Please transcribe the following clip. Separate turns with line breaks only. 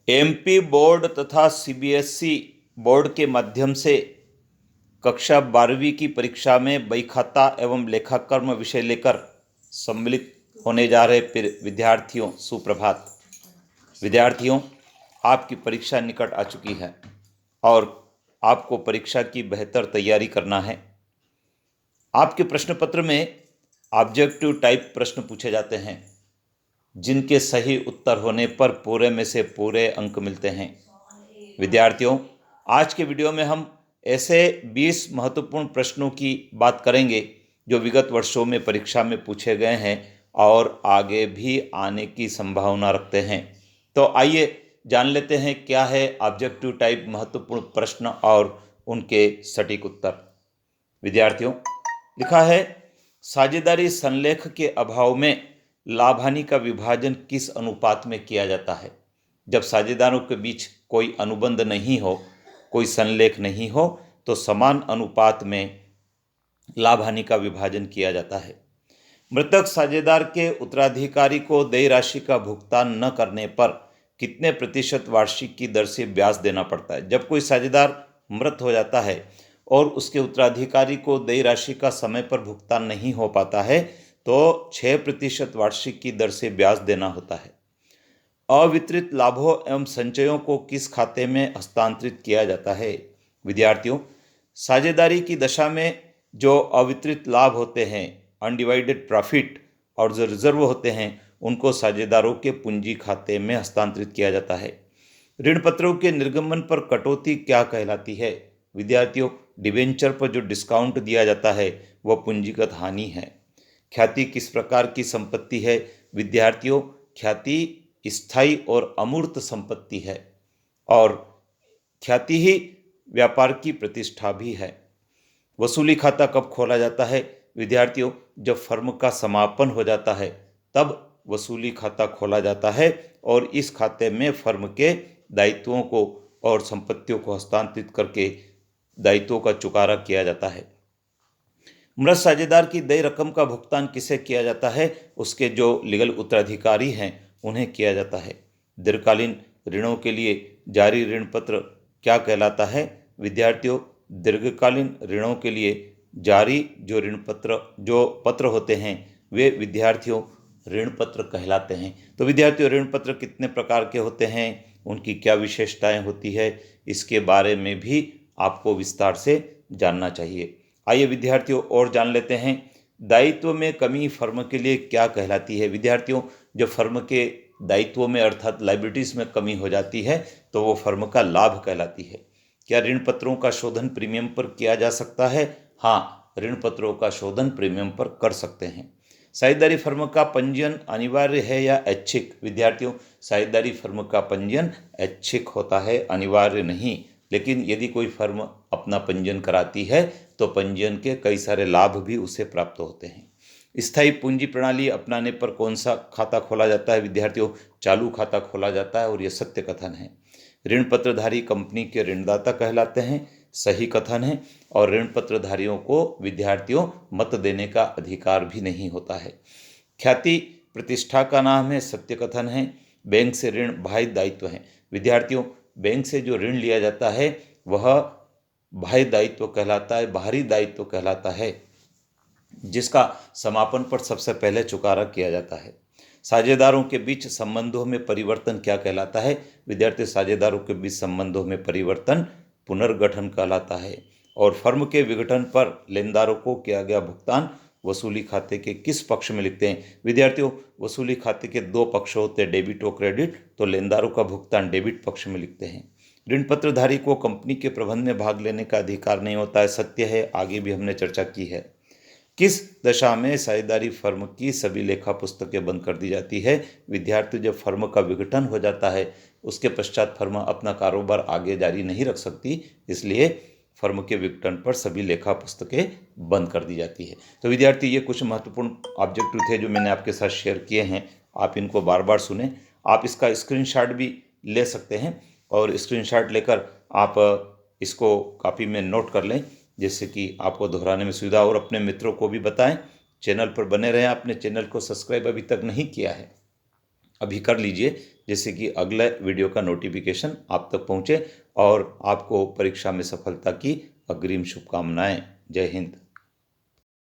MP board तथा CBSE board के माध्यम से कक्षा 12वीं की परीक्षा में बहीखाता एवं लेखाकर्म विषय लेकर सम्मिलित होने जा रहे विद्यार्थियों सुप्रभात। विद्यार्थियों, आपकी परीक्षा निकट आ चुकी है और आपको परीक्षा की बेहतर तैयारी करना है। आपके प्रश्न पत्र में ऑब्जेक्टिव टाइप प्रश्न पूछे जाते हैं, जिनके सही उत्तर होने पर पूरे में से पूरे अंक मिलते हैं। विद्यार्थियों, आज के वीडियो में हम ऐसे 20 महत्वपूर्ण प्रश्नों की बात करेंगे जो विगत वर्षों में परीक्षा में पूछे गए हैं और आगे भी आने की संभावना रखते हैं। तो आइए जान लेते हैं क्या है ऑब्जेक्टिव टाइप महत्वपूर्ण प्रश्न और उनके सटीक उत्तर। विद्यार्थियों, लिखा है, साझेदारी संलेख के अभाव में लाभ हानि का विभाजन किस अनुपात में किया जाता है? जब साझेदारों के बीच कोई अनुबंध नहीं हो, कोई संलेख नहीं हो, तो समान अनुपात में लाभ हानि का विभाजन किया जाता है। मृतक साझेदार के उत्तराधिकारी को देय राशि का भुगतान न करने पर कितने प्रतिशत वार्षिक की दर से ब्याज देना पड़ता है? जब कोई साझेदार मृत हो जाता है और उसके उत्तराधिकारी को देय राशि का समय पर भुगतान नहीं हो पाता है तो 6% वार्षिक की दर से ब्याज देना होता है। अवितरित लाभों एवं संचयों को किस खाते में हस्तांतरित किया जाता है? विद्यार्थियों, साझेदारी की दशा में जो अवितरित लाभ होते हैं, अनडिवाइडेड प्रॉफिट, और जो रिजर्व होते हैं, उनको साझेदारों के पूंजी खाते में हस्तांतरित किया जाता है। ऋण पत्रों के निर्गमन पर कटौती क्या कहलाती है? विद्यार्थियों, डिबेंचर पर जो डिस्काउंट दिया जाता है वह पूंजीगत हानि है। ख्याति किस प्रकार की संपत्ति है? विद्यार्थियों, ख्याति स्थायी और अमूर्त संपत्ति है और ख्याति ही व्यापार की प्रतिष्ठा भी है। वसूली खाता कब खोला जाता है? विद्यार्थियों, जब फर्म का समापन हो जाता है तब वसूली खाता खोला जाता है और इस खाते में फर्म के दायित्वों को और संपत्तियों को हस्तांतरित करके दायित्वों का चुकारा किया जाता है। मृत साझेदार की देय रकम का भुगतान किसे किया जाता है? उसके जो लीगल उत्तराधिकारी हैं उन्हें किया जाता है। दीर्घकालीन ऋणों के लिए जारी ऋण पत्र क्या कहलाता है? विद्यार्थियों, दीर्घकालीन ऋणों के लिए जारी जो पत्र होते हैं वे विद्यार्थियों ऋण पत्र कहलाते हैं। तो विद्यार्थियों, ऋण पत्र कितने प्रकार के होते हैं, उनकी क्या विशेषताएं होती है, इसके बारे में भी आपको विस्तार से जानना चाहिए। आइए विद्यार्थियों और जान लेते हैं, दायित्व में कमी फर्म के लिए क्या कहलाती है? विद्यार्थियों, जब फर्म के दायित्वों में अर्थात लाइबिलिटीज में कमी हो जाती है तो वो फर्म का लाभ कहलाती है। क्या ऋण पत्रों का शोधन प्रीमियम पर किया जा सकता है? हाँ, ऋण पत्रों का शोधन प्रीमियम पर कर सकते हैं। साझेदारी फर्म का पंजीयन अनिवार्य है या ऐच्छिक? विद्यार्थियों, साझेदारी फर्म का पंजीयन ऐच्छिक होता है, अनिवार्य नहीं। लेकिन यदि कोई फर्म अपना पंजीयन कराती है तो पंजीयन के कई सारे लाभ भी उसे प्राप्त होते हैं। स्थायी पूंजी प्रणाली अपनाने पर कौन सा खाता खोला जाता है? विद्यार्थियों, चालू खाता खोला जाता है और यह सत्य कथन है। ऋण पत्रधारी कंपनी के ऋणदाता कहलाते हैं, सही कथन है। और ऋण पत्रधारियों को विद्यार्थियों मत देने का अधिकार भी नहीं होता है। ख्याति प्रतिष्ठा का नाम है, सत्य कथन है। बैंक से ऋण बाह्य दायित्व है। विद्यार्थियों, बैंक से जो ऋण लिया जाता है वह बाह्य दायित्व कहलाता है, बाहरी दायित्व कहलाता है, जिसका समापन पर सबसे पहले चुकारा किया जाता है। साझेदारों के बीच संबंधों में परिवर्तन क्या कहलाता है? विद्यार्थी, साझेदारों के बीच संबंधों में परिवर्तन पुनर्गठन कहलाता है। और फर्म के विघटन पर लेनदारों को किया गया भुगतान वसूली खाते के किस पक्ष में लिखते हैं? विद्यार्थियों, वसूली खाते के दो पक्ष होते हैं, डेबिट और क्रेडिट, तो लेनदारों का भुगतान डेबिट पक्ष में लिखते हैं। ऋण पत्रधारी को कंपनी के प्रबंध में भाग लेने का अधिकार नहीं होता है, सत्य है, आगे भी हमने चर्चा की है। किस दशा में साझेदारी फर्म की सभी लेखा पुस्तकें बंद कर दी जाती है? विद्यार्थी, जब फर्म का विघटन हो जाता है उसके पश्चात फर्म अपना कारोबार आगे जारी नहीं रख सकती, इसलिए फर्म के विघटन पर सभी लेखा पुस्तकें बंद कर दी जाती है। तो विद्यार्थी, ये कुछ महत्वपूर्ण ऑब्जेक्टिव थे जो मैंने आपके साथ शेयर किए हैं। आप इनको बार बार सुने। आप इसका स्क्रीनशॉट भी ले सकते हैं और स्क्रीनशॉट लेकर आप इसको कॉपी में नोट कर लें, जिससे कि आपको दोहराने में सुविधा, और अपने मित्रों को भी बताएं। चैनल पर बने रहें। आपने चैनल को सब्सक्राइब अभी तक नहीं किया है, अभी कर लीजिए, जिससे कि अगले वीडियो का नोटिफिकेशन आप तक पहुंचे और आपको परीक्षा में सफलता की अग्रिम शुभकामनाएं। जय हिंद।